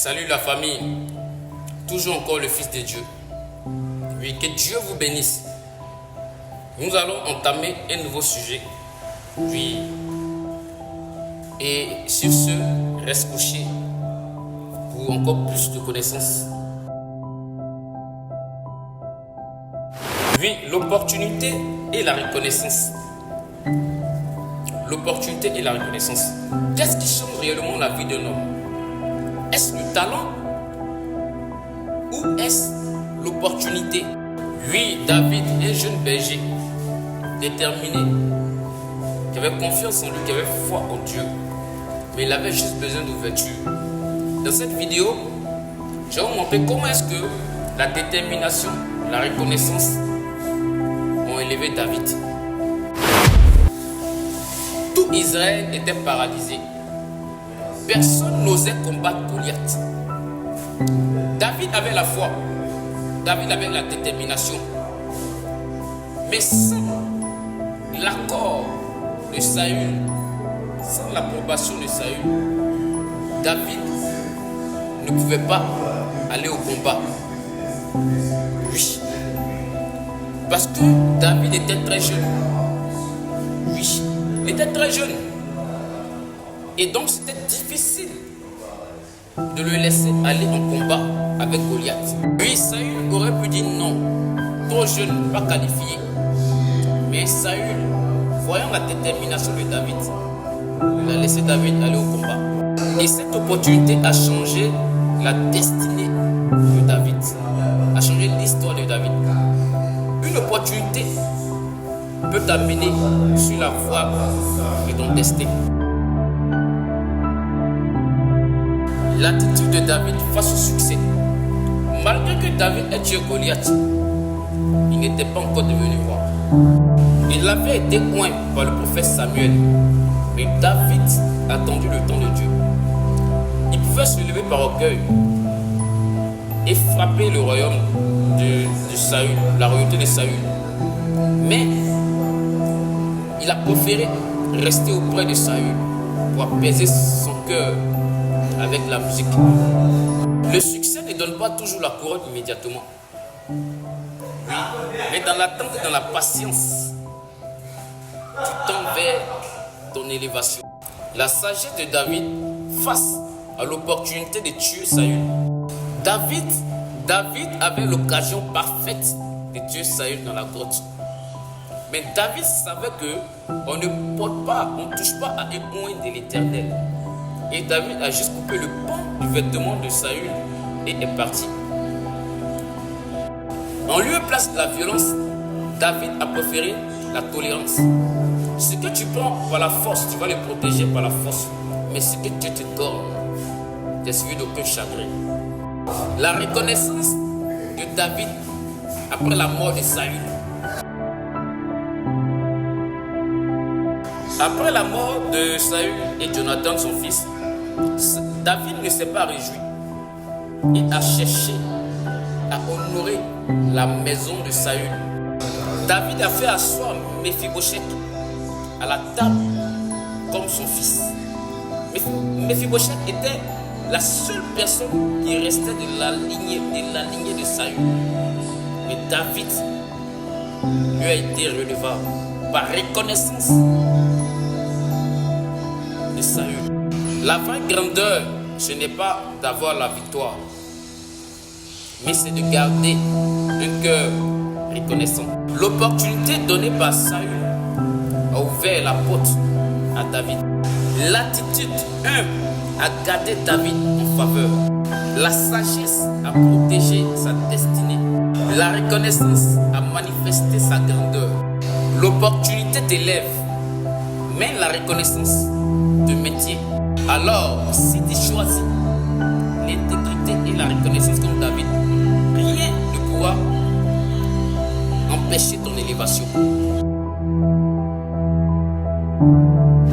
Salut la famille, toujours encore le Fils de Dieu. Oui, que Dieu vous bénisse. Nous allons entamer un nouveau sujet. Oui. Et sur ce, reste couché pour encore plus de connaissances. Oui, l'opportunité et la reconnaissance. L'opportunité et la reconnaissance. Qu'est-ce qui change réellement la vie d'un homme? Est-ce le talent ou est-ce l'opportunité? Oui, David, un jeune berger déterminé, qui avait confiance en lui, qui avait foi en Dieu, mais il avait juste besoin d'ouverture. Dans cette vidéo, je vais vous montrer comment est-ce que la détermination, la reconnaissance ont élevé David. Tout Israël était paralysé. Personne n'osait combattre Goliath. David avait la foi. David avait la détermination. Mais sans l'accord de Saül, sans l'approbation de Saül, David ne pouvait pas aller au combat. Oui. Parce que David était très jeune. Oui. Il était très jeune. Et donc c'était difficile de le laisser aller en combat avec Goliath. Oui, Saül aurait pu dire non, trop jeune, pas qualifié. Mais Saül, voyant la détermination de David, il a laissé David aller au combat. Et cette opportunité a changé la destinée de David, a changé l'histoire de David. Une opportunité peut t'amener sur la voie de ton destin. L'attitude de David face au succès. Malgré que David ait tué Goliath, il n'était pas encore devenu roi. Il avait été oint par le prophète Samuel, mais David a attendu le temps de Dieu. Il pouvait se lever par orgueil et frapper le royaume de Saül, la royauté de Saül. Mais il a préféré rester auprès de Saül pour apaiser son cœur avec la musique. Le succès ne donne pas toujours la couronne immédiatement. Oui, mais dans l'attente et dans la patience, tu tends vers ton élévation. La sagesse de David face à l'opportunité de tuer Saül. David avait l'occasion parfaite de tuer Saül dans la grotte. Mais David savait que on ne porte pas, on ne touche pas à un oint de l'Éternel. Et David a juste coupé le pan du vêtement de Saül et est parti. En lieu et place de la violence, David a préféré la tolérance. Ce que tu prends par la force, tu vas le protéger par la force. Mais ce que Dieu te donne, tu es suivi d'aucun chagrin. La reconnaissance de David après la mort de Saül. Après la mort de Saül et Jonathan, son fils, David ne s'est pas réjoui. Il a cherché à honorer la maison de Saül. David a fait asseoir Méphibosheth à la table comme son fils. Méphibosheth était la seule personne qui restait de la lignée de Saül. Mais David lui a été redevable par reconnaissance de Saül. La vraie grandeur, ce n'est pas d'avoir la victoire, mais c'est de garder un cœur reconnaissant. L'opportunité donnée par Saül a ouvert la porte à David. L'attitude a gardé David en faveur. La sagesse a protégé sa destinée. La reconnaissance a manifesté sa grandeur. L'opportunité t'élève, mais la reconnaissance te maintient. Alors, si tu choisis l'intégrité et la reconnaissance comme David, rien ne pourra empêcher ton élévation.